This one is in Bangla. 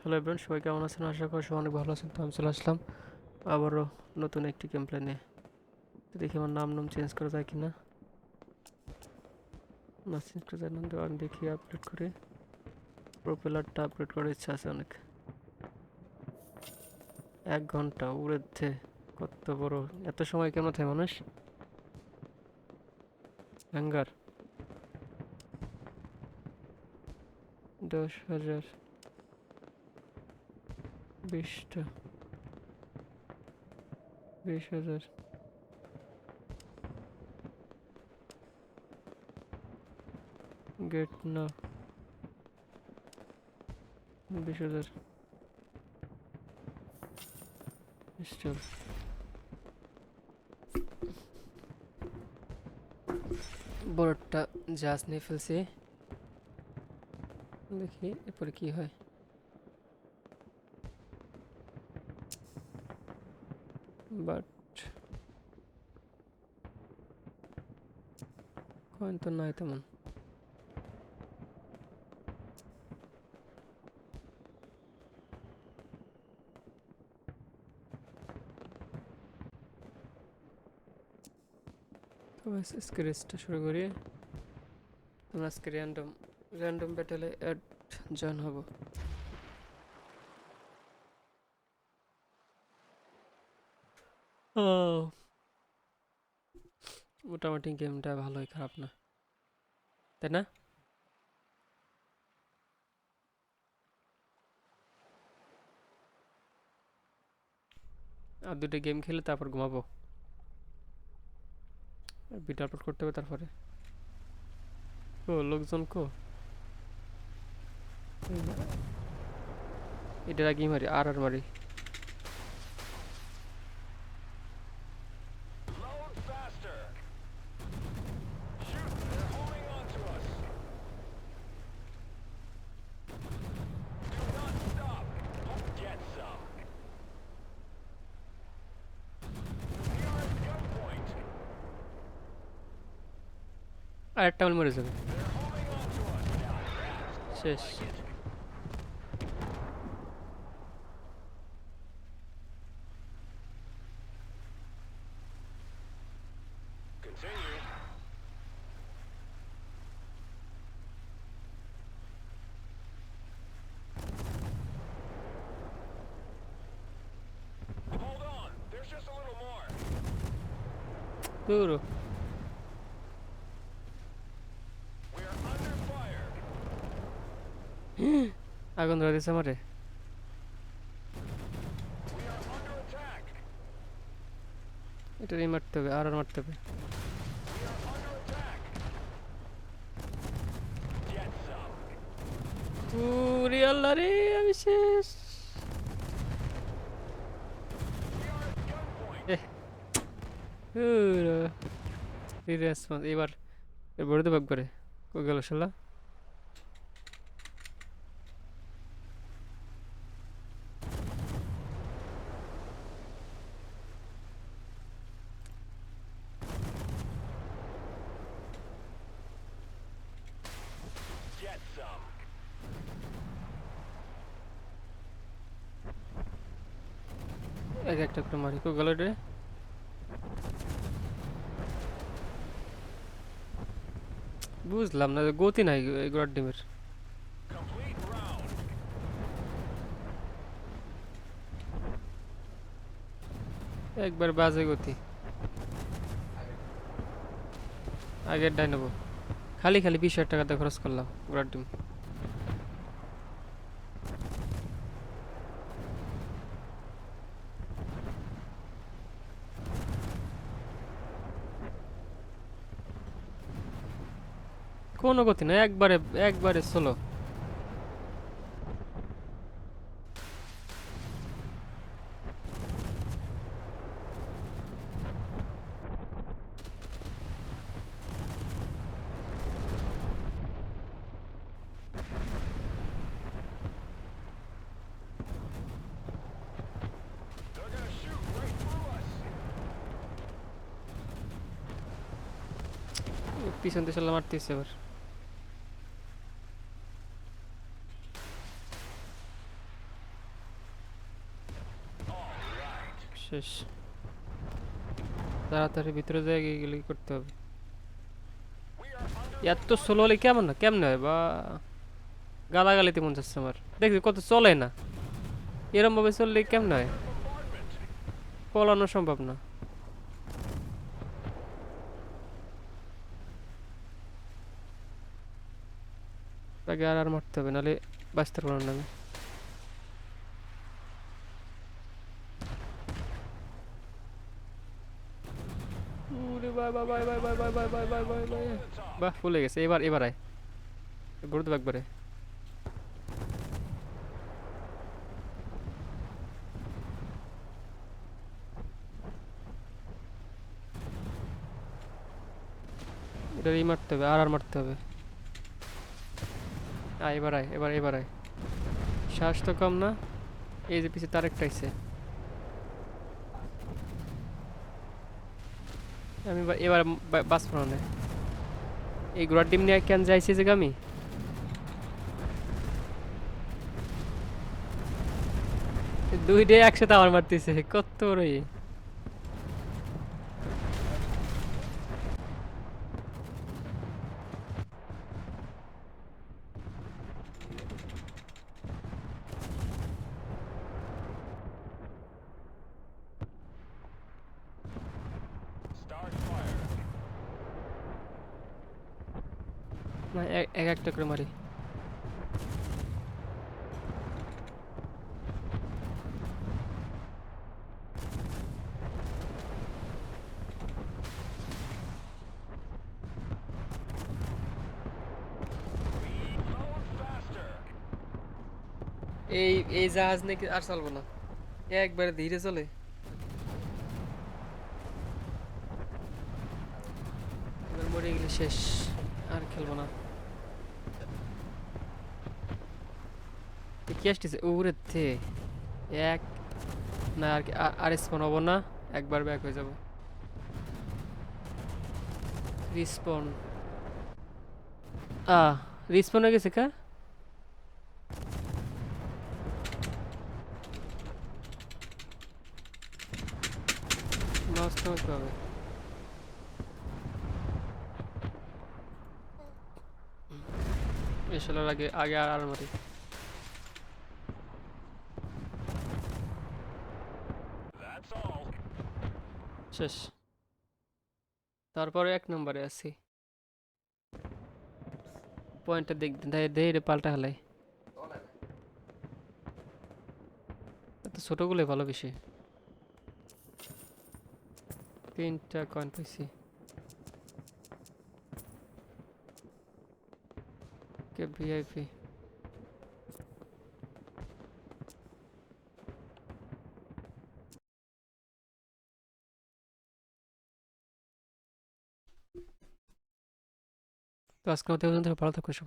হ্যালো এভরিওয়ান, সবাই কেমন আছেন? আশা করি সবাই অনেক ভালো আছেন। তো আমি চলে আসলাম আবারও নতুন একটি গেম প্লে নিয়ে। তো দেখি আমার নাম চেঞ্জ করা যায় কিনা। না, চেঞ্জ করা যায় না, তো আমি দেখি আপডেট করে। প্রোপেলারটা আপডেট করার ইচ্ছা আছে অনেক। 1 ঘন্টা উড়েছে, কত বড়! এত সময় কেন থাকে মানুষ? হ্যাঙ্গার 10,000, 20টা, 20,000। গেট না, 20,000 স্টল। বড়টা জাহাজ নিয়ে ফেলছি, দেখি এরপরে কি হয়। বাট কয়েন তো নাই তেমন। তো আজকে রেসটা শুরু করি। তোমরা আজকে র্যান্ডম ব্যাটেলে অ্যাড জয়েন হবো। ও, মোটামুটি গেমটা ভালোই, খারাপ না, তাই না? আর দুটো গেম খেলে তারপর ঘুমাবো। ভিডিও আপলোড করতে হবে তারপরে। লোকজন এই না, এটার আগেই মারি, আর মারি। আর একটা মাল মরে যাবে, শেষ। দূর। আগুন ধরে দিছে আমারে। এটারই মারতে হবে, আর মারতে হবে। পুরি আল্লাহ রে, আমি শেষ। রেসপন্স এবার ভরে দেবো একবারে। কই গেল শালা? এক একটা করে মারি। কই গেল রে? বুঝলাম না, গতি নাই এগুলোর ডিমের। একবার বাজে গতি। আগের ডাই নেবো। খালি খালি 20,000 টাকা দিয়ে খরচ করলাম ঘোড়ার ডিম। কোনো গতি না, একবারে একবারে চলো। পিছন দিয়ে চলে মারতেছে এবার। শেষ। তাড়াতাড়ি ভিতরে যাই গেলে করতে হবে। এত স্লো হলে কেমন না কেমনে হয় বা গালাগালিতে মন চাচ্ছে আমার, দেখি কত চলে না, এরম ভাবে চললে কেমনে হয়, পলানো সম্ভব না। তাকে আর মারতে হবে, নাহলে বাঁচতে পারবো না আমি। ওরে bye bye bye bye bye bye bye bye bye bye bye. বাহ, ফুলে গেছে। এবার এবার আয়, ঘুরতে একবারে। এটা মারতে হবে, আর মারতে হবে। আয় এবার আয়, এবার এবার আয়। শ্বাস তো কম না। এই যে পিছে তার একটা আইছে। আমি এবার বাঁচবো না। এই ঘোড়ার ডিম নিয়ে কেন যাইছি যে আমি, দুইটাই একসাথে আমার মারতেছে, কত বড় না, এক এক একটা করে মারি। এই এই জাহাজ নাকি আর চলবো না, একবারে ধীরে চলে। এবার মরে গেলে শেষ, আর খেলবো না। কি আসতেছে ওরে থে, এক না আর আর স্পন হবো না, একবার ব্যাক হয়ে যাব। রিস্পন, রিস্পন হয়ে গেছে কা। নষ্ট হতে হবে। এসলার আগে আগে আর মারি। শেষ। তারপরে এক নম্বরে আছি। পয়েন্টটা দেখ দেই পাল্টা হেলাই। এত ছোটগুলোই ভালো বেশি। 3টা কয়েন পাইছি। কে ভিআইপি। তো আজকের মতো ভালো থাকো সবাই।